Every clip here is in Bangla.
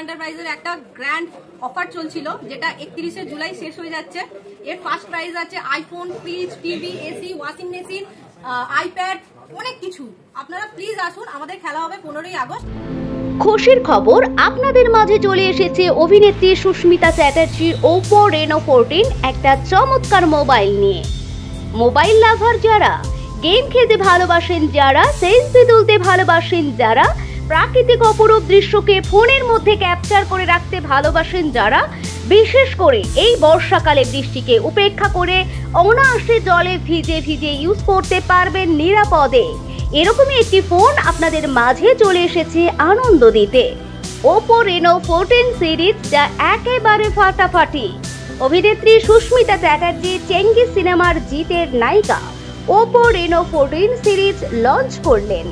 এন্টারপ্রাইজের একটা গ্র্যান্ড অফার চলছিল, যেটা 31শে জুলাই শেষ হয়ে যাচ্ছে। এর ফার্স্ট প্রাইজ আছে iPhone, fridge, TV, AC, washing machine, iPad, অনেক কিছু। আপনারা প্লিজ আসুন, আমাদের খেলা হবে 15ই আগস্ট। খুশির খবর আপনাদের মাঝে চলে এসেছে অভিনেত্রী সুস্মিতা চ্যাটার্জির Oppo Reno 14 একটা চমৎকার মোবাইল নিয়ে। মোবাইল লাভার যারা, গেম খেলতে ভালোবাসেন যারা, সেলফি তুলতে ভালোবাসেন যারা, প্রাকৃতিক অপরূপ দৃশ্যকে ফোনের মধ্যে ক্যাপচার করে রাখতে ভালোবাসেন যারা, বিশেষ করে এই বর্ষাকালে বৃষ্টিকে উপেক্ষা করে অনায়াসে জলে ভিজে ভিজে ইউজ করতে পারবেন নিরাপদে, এরকমই একটি ফোন আপনাদের মাঝে চলে এসেছে আনন্দ দিতে। Oppo Reno 14 সিরিজ, যা একেবারে ফাটাফাটি। অভিনেত্রী সুস্মিতা চ্যাটার্জি চেঙ্গিস সিনেমার জিতের নায়িকা Oppo Reno 14 সিরিজ লঞ্চ করলেন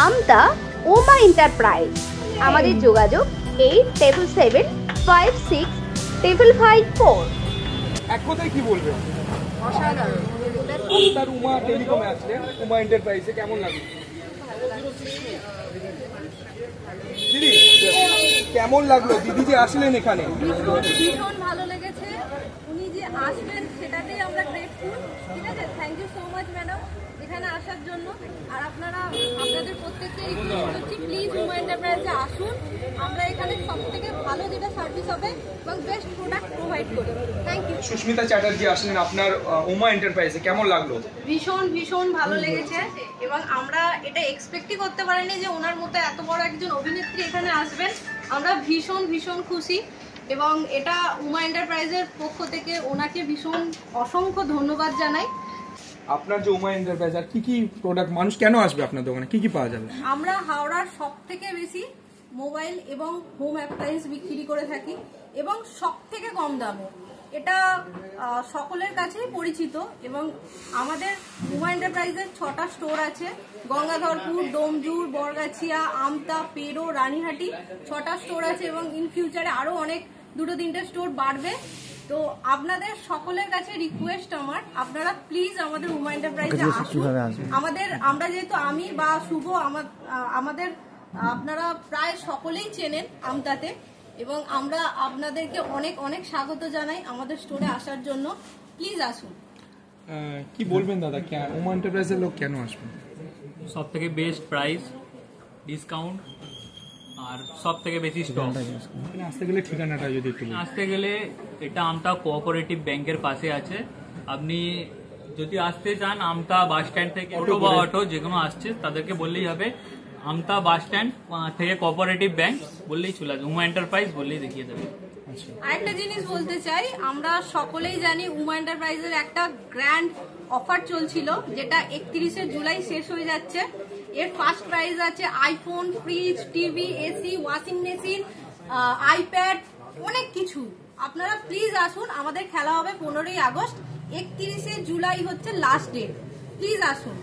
আমতা ওমা এন্টারপ্রাইজ। আমাদের যোগাযোগ 87756554। এক কথায় কি বলবেন? অসাধারণ। তার উমা টেলিকমে আসলেন, উমা এন্টারপ্রাইজে কেমন লাগলো দিদি? কেমন লাগলো দিদি যে আসলেন এখানে? ভীষণ ভালো লেগেছে, উনি যে আসবেন সেটাতেই আমরা গ্রেটফুল। ঠিক আছে, thank you so much madam এখানে আসার জন্য। আর আপনাদের প্রত্যেককে রিকোয়েস্ট করছি, প্লিজ উমা এন্টারপ্রাইজে আসুন। আমরা এখানে সব থেকে ভালো যেটা সার্ভিস হবে এবং বেস্ট প্রোডাক্ট প্রোভাইড করি। Thank you. সুস্মিতা চ্যাটার্জি আসলেন আপনার উমা এন্টারপ্রাইজে, কেমন লাগলো? ভীষণ ভীষণ ভালো লেগেছে, এবং আমরা এটা এক্সপেক্টই করতে পারিনি যে ওনার মতো এত বড় একজন অভিনেত্রী এখানে আসবেন। আমরা ভীষণ ভীষণ খুশি, এবং এটা উমা এন্টারপ্রাইজের পক্ষ থেকে ওনাকে ভীষণ অসংখ্য ধন্যবাদ জানাই। আপনার যে উমা এন্টারপ্রাইজ, আর কি কি প্রোডাক্ট, মানুষ কেন আসবে আপনার দোকানে, কি কি পাওয়া যাবে? আমরা হাওড়ার সব থেকে বেশি মোবাইল এবং হোম অ্যাপ্লায়েন্স বিক্রি করে থাকি, এবং সব থেকে কম দামে। এটা সকলের কাছেই পরিচিত, এবং আমাদের উমা এন্টারপ্রাইজের 6টা স্টোর আছে। গঙ্গাধরপুর, ডোমজুর, বরগাছিয়া, আমতা, পেরো, রানীহাটি 6টা স্টোর আছে, এবং ইন ফিউচারে আরো অনেক 2-3টে স্টোর বাড়বে। তো আপনাদের সকলের কাছে রিকোয়েস্ট আমার, আপনারা প্লিজ আমাদের উমা এন্টারপ্রাইজে আসুন। আমরা যেহেতু আমি বা শুভ, আমাদের আপনারা প্রায় সকলেই চেনেন আমতাতে, এবং আমরা আপনাদেরকে অনেক অনেক স্বাগত জানাই আমাদের স্টোরে আসার জন্য। প্লিজ আসুন। কি বলবেন দাদা, উমা এন্টারপ্রাইজের লোক কেন আসবে? সব থেকে বেস্ট প্রাইস, ডিসকাউন্ট, আর সব থেকে বেশি স্টক। আসতে গেলে ঠিকানাটা যদি একটু বলেন। আসতে গেলে এটা আমতা কোঅপারেটিভ ব্যাংকের পাশে আছে। আপনি যদি আসতে চান আমতা বাস স্ট্যান্ড থেকে অটো বা অটো যে কোনো আসছে, তাদেরকে বললেই হবে আমতা বাস স্ট্যান্ড থেকে কোঅপারেটিভ ব্যাংক বললেই চলে আসবে, উমা এন্টারপ্রাইজ বললেই দেখিয়ে দেবে। আরেকটা জিনিস বলতে চাই, আমরা সকলেই জানি উমা এন্টারপ্রাইজের একটা গ্র্যান্ড অফার চলছিল, যেটা 31শে জুলাই শেষ হয়ে যাচ্ছে। এর ফার্স্ট প্রাইজ আছে iPhone, fridge, TV, AC, washing machine, iPad, অনেক কিছু। আপনারা প্লিজ আসুন, আমাদের খেলা হবে 15ই আগস্ট। 31শে জুলাই হচ্ছে লাস্ট ডেট, প্লিজ আসুন।